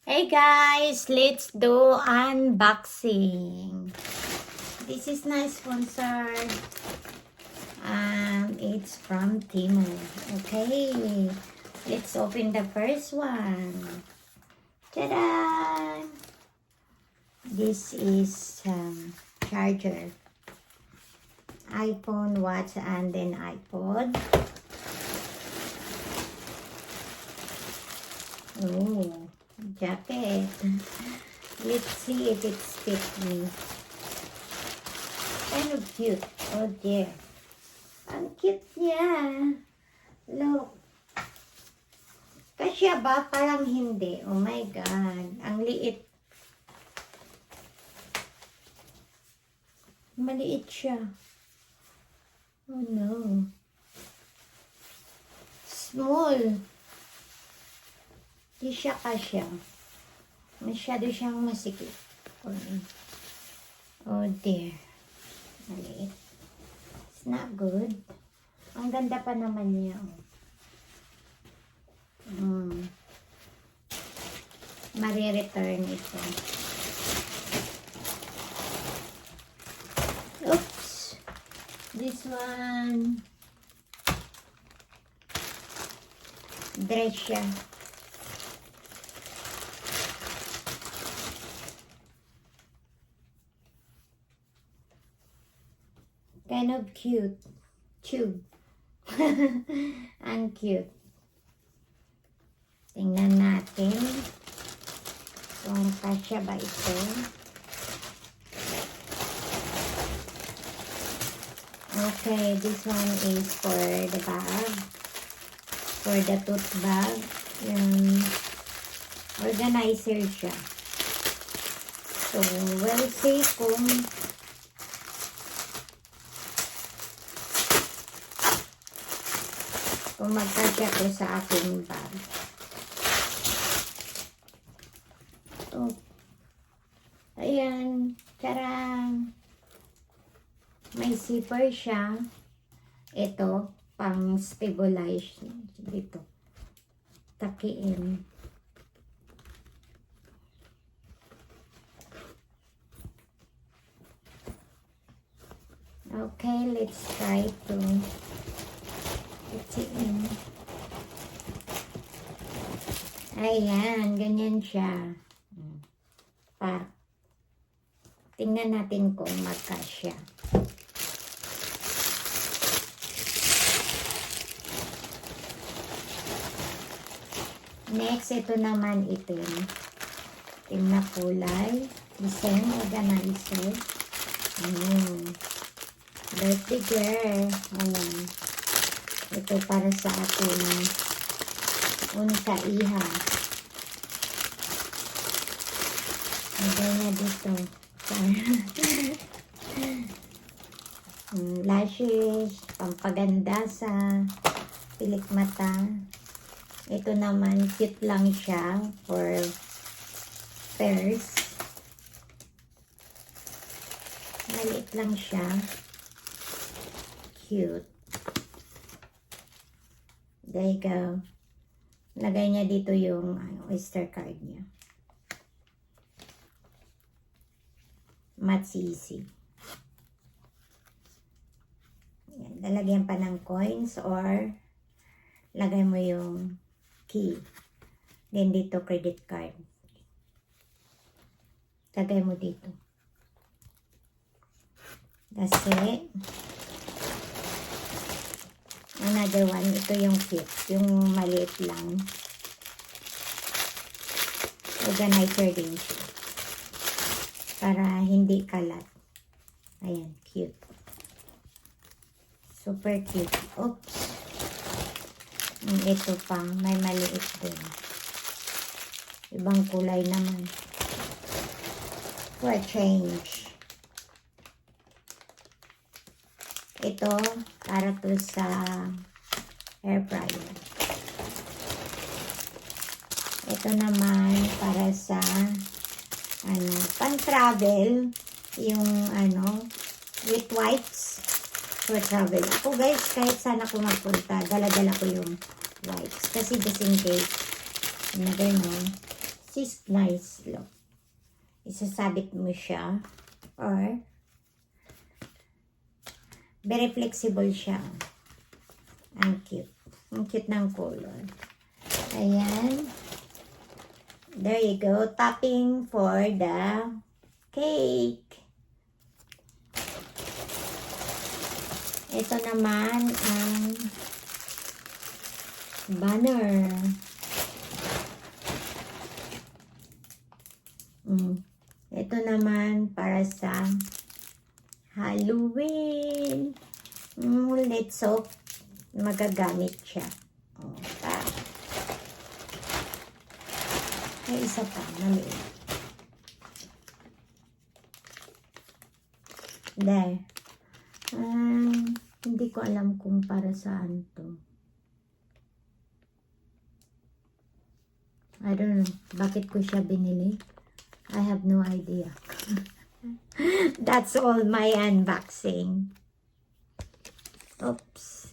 Hey guys, let's do unboxing. This is not sponsored. It's from Temu. Okay, let's open the first one. Ta-da! This is charger. iPhone, watch, and then iPod. Oh, jacket. Let's see if it's fit me. Kind of cute. Oh dear. Ang cute niya. Look. Kasya ba? Parang hindi. Oh my God. Ang liit. Maliit siya. Oh no. Small. Di siya kasya. Masyado siyang masikip. Oh dear. Maliit. It's not good. Ang ganda pa naman niya. Mari-return ito. Oops. This one. Dress siya. Kind of cute. Tube. Ang cute. Tingnan natin kung kasya ba ito. Okay, this one is for the bag. For the tote bag. Yung organizer siya. So, we'll see kung magkasya ko sa aking bag. Oh. Ayan. Tarang. May zipper siya. Ito, pang stabilize dito. Takiin. Okay, let's try to put it in. Ayan, ganyan siya. Tingnan natin kung magkasya. Next, ito naman itim. Itim na kulay. Design organizer. Birthday girl. Ayan. Ito para sa ating unsa-iha. Lagay niya dito. Lashes, pampaganda sa pilik mata. Ito naman, cute lang siya for pairs. Maliit lang siya. Cute. There you go. Lagay niya dito yung Oyster card niya. Much easy. Yan, lalagyan pa ng coins or lagay mo yung key. Then dito credit card. Lagay mo dito. That's it. Another one, ito yung kit. Yung maliit lang. Organizer din siya. Para hindi kalat. Ayan, cute. Super cute. Oops. Ito pa, may maliit din. Ibang kulay naman. For change. Ito, para to sa air fryer. Ito naman, para sa pan-travel. Yung with wipes for travel. Ako guys, kahit saan ako magpunta, dala-dala ko yung wipes. Kasi just in case, you never know. is nice look. Isasabit mo siya or very flexible siya. Ang cute. Ang cute ng color. Ayan. There you go. Topping for the cake. Ito naman ang banner. Ito naman para sa Halloween. Let's hope magagamit siya. May isa pa, maliit. There. Hindi ko alam kung para saan to. I don't know. Bakit ko siya binili? I have no idea. That's all my unboxing. Oops.